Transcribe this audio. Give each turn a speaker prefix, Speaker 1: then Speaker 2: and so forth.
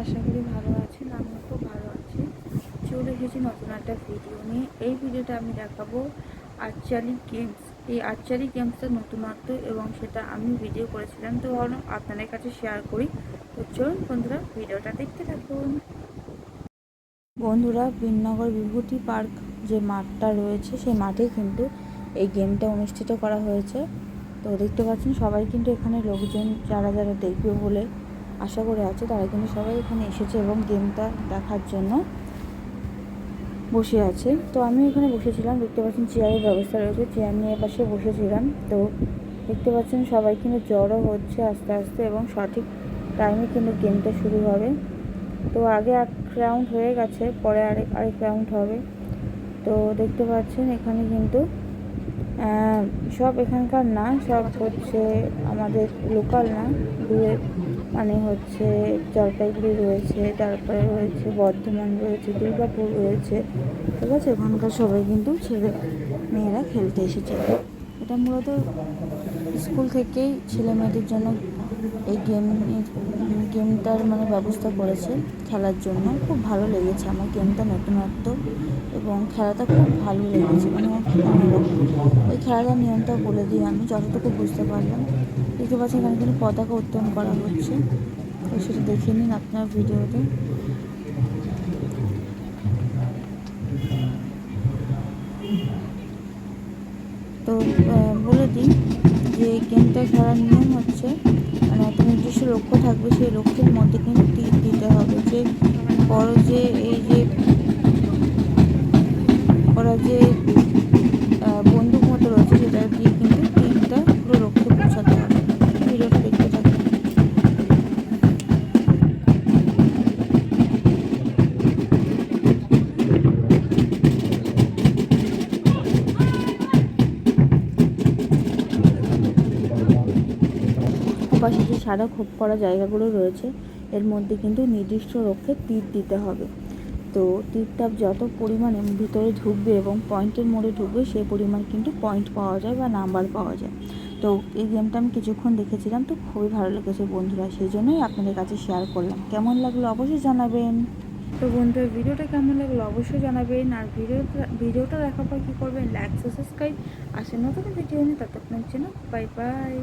Speaker 1: আশা করি ভালো আছেন। আমিও খুব ভালো আছি। চলে এসেছি নতুন একটা ভিডিও নিয়ে। এই ভিডিওটা আমি দেখাবো আর্চারি গেমস। এই আর্চারি গেমসটা নতুনত্ব এবং সেটা আমি ভিডিও করেছিলাম, তো ভাবলাম আপনাদের কাছে শেয়ার করি। তো চলুন বন্ধুরা, ভিডিওটা দেখতে থাকুন। বন্ধুরা, বিননগর বিভূতি পার্ক যে মাঠটা রয়েছে সেই মাঠেই কিন্তু এই গেমটা অনুষ্ঠিত করা হয়েছে। তো দেখতে পাচ্ছেন সবাই কিন্তু এখানে লোকজন যারা যারা দেখবে বলে আশা করে আছে তারা কিন্তু সবাই এখানে এসেছে এবং গেমটা দেখার জন্য বসে আছে। তো আমি এখানে বসেছিলাম, দেখতে পাচ্ছেন চেয়ারের ব্যবস্থা রয়েছে, চেয়ার নিয়ে পাশে বসেছিলাম। তো দেখতে পাচ্ছেন সবাই কিন্তু জড়ো হচ্ছে আস্তে আস্তে এবং সঠিক টাইমে কিন্তু গেমটা শুরু হবে। তো আগে এক রাউন্ড হয়ে গেছে, পরে আরেক রাউন্ড হবে। তো দেখতে পাচ্ছেন এখানে কিন্তু সব এখানকার না, সব হচ্ছে আমাদের লোকাল না, দূরে মানে হচ্ছে জলপাইগুড়ি রয়েছে, তারপরে রয়েছে বর্ধমান রয়েছে, দুর্গাপুর রয়েছে, ঠিক আছে। ওখানকার সবাই কিন্তু ছেলে মেয়েরা খেলতে এসেছে। এটা মূলত স্কুল থেকেই ছেলে মেয়েদের জন্য এই গেমটার মানে ব্যবস্থা করেছে খেলার জন্য। খুব ভালো লেগেছে আমার গেমটা, নতুনত্ব এবং খেলাটা খুব ভালো লেগেছে, মানে এই খেলাটার নিয়মটা বলে দিই আমি যতটুকু বুঝতে পারলাম। দেখতে পাচ্ছি এখানে কিন্তু পতাকা উত্তোলন করা হচ্ছে, তো সেটা দেখে নিন আপনার ভিডিওতে। তো বলে দিই যে গেমটা খেলার নিয়ম হচ্ছে মানে একটা নির্দিষ্ট লক্ষ্য থাকবে, সেই লক্ষ্যের মধ্যে কিন্তু তীর দিতে হবে। যে বড় যে এই যে ওরা যে বন্দুক মতো রয়েছে সেটা দিয়ে কিন্তু তীরটা পুরো লক্ষ্যে পৌঁছাতে হবে। ভিডিওটা দেখতে থাকুন। পাশে যে সাদা খোপ করা জায়গাগুলো রয়েছে এর মধ্যে কিন্তু নির্দিষ্ট লক্ষ্যে তীর দিতে হবে। তো তীরটা যত পরিমাণে ভিতরে ঢুকবে এবং পয়েন্টের মোড়ে ঢুকবে সেই পরিমাণ কিন্তু পয়েন্ট পাওয়া যায় বা নাম্বার পাওয়া যায়। তো এই গেমটা আমি কিছুক্ষণ দেখেছিলাম, তো খুবই ভালো লেগেছে বন্ধুরা, সেই জন্যই আপনাদের কাছে শেয়ার করলাম। কেমন লাগলো অবশ্যই জানাবেন। তো বন্ধুরা, ভিডিওটা কেমন লাগলো অবশ্যই জানাবেন। আর ভিডিওটা দেখার পর কী করবেন, লাইক সাবস্ক্রাইব। আসে নতুন ভিডিও নিয়ে, ততক্ষণের জন্য বাই বাই।